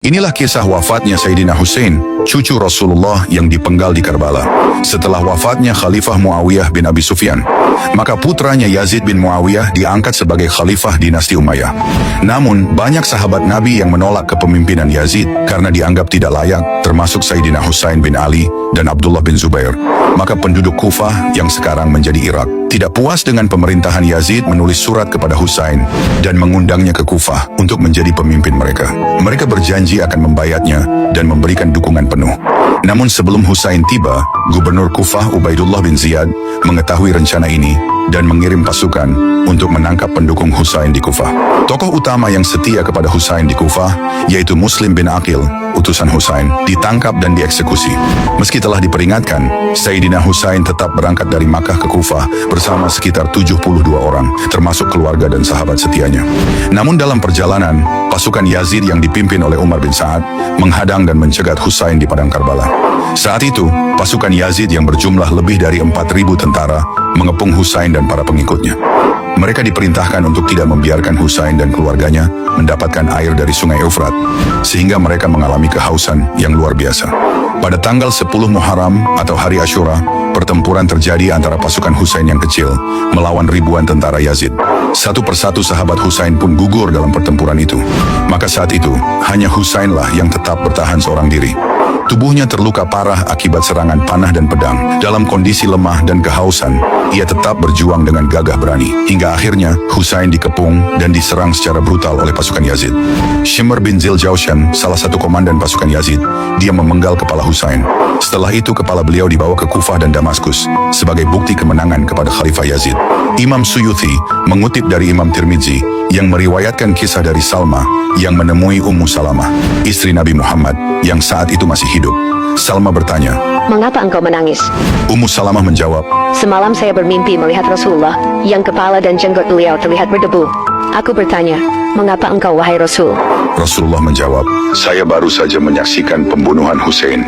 Inilah kisah wafatnya Sayyidina Hussein, cucu Rasulullah yang dipenggal di Karbala. Setelah wafatnya Khalifah Muawiyah bin Abi Sufyan, maka putranya Yazid bin Muawiyah diangkat sebagai Khalifah dinasti Umayyah. Namun, banyak sahabat Nabi yang menolak kepemimpinan Yazid karena dianggap tidak layak, termasuk Sayyidina Husain bin Ali dan Abdullah bin Zubair. Maka penduduk Kufah yang sekarang menjadi Irak tidak puas dengan pemerintahan Yazid menulis surat kepada Husain dan mengundangnya ke Kufah untuk menjadi pemimpin mereka. Mereka berjanji akan membayatnya dan memberikan dukungan penuh. Namun sebelum Husain tiba, Gubernur Kufah Ubaidullah bin Ziyad mengetahui rencana ini dan mengirim pasukan untuk menangkap pendukung Husain di Kufah. Tokoh utama yang setia kepada Husain di Kufah, yaitu Muslim bin Aqil, utusan Husain, ditangkap dan dieksekusi. Meski telah diperingatkan, Sayyidina Husain tetap berangkat dari Makkah ke Kufah bersama sekitar 72 orang, termasuk keluarga dan sahabat setianya. Namun dalam perjalanan, pasukan Yazid yang dipimpin oleh Umar bin Sa'ad menghadang dan mencegat Husain di padang Karbala. Saat itu, pasukan Yazid yang berjumlah lebih dari 4.000 tentara mengepung Husain dan para pengikutnya. Mereka diperintahkan untuk tidak membiarkan Husain dan keluarganya mendapatkan air dari sungai Eufrat, sehingga mereka mengalami kehausan yang luar biasa. Pada tanggal 10 Muharram atau hari Asyura, pertempuran terjadi antara pasukan Husain yang kecil melawan ribuan tentara Yazid. Satu persatu sahabat Husain pun gugur dalam pertempuran itu. Maka saat itu, hanya Husainlah yang tetap bertahan seorang diri. Tubuhnya terluka parah akibat serangan panah dan pedang. Dalam kondisi lemah dan kehausan, ia tetap berjuang dengan gagah berani. Hingga akhirnya, Husain dikepung dan diserang secara brutal oleh pasukan Yazid. Shimr bin Ziljaushan, salah satu komandan pasukan Yazid, dia memenggal kepala Husain. Setelah itu, kepala beliau dibawa ke Kufah dan Damaskus sebagai bukti kemenangan kepada Khalifah Yazid. Imam Suyuti mengutip dari Imam Tirmidzi yang meriwayatkan kisah dari Salma yang menemui Ummu Salamah, istri Nabi Muhammad yang saat itu masih hidup. Salma bertanya, "Mengapa engkau menangis?" Ummu Salamah menjawab, "Semalam saya bermimpi melihat Rasulullah, yang kepala dan jenggot beliau terlihat berdebu. Aku bertanya, mengapa engkau wahai Rasul?" Rasulullah menjawab, "Saya baru saja menyaksikan pembunuhan Hussein."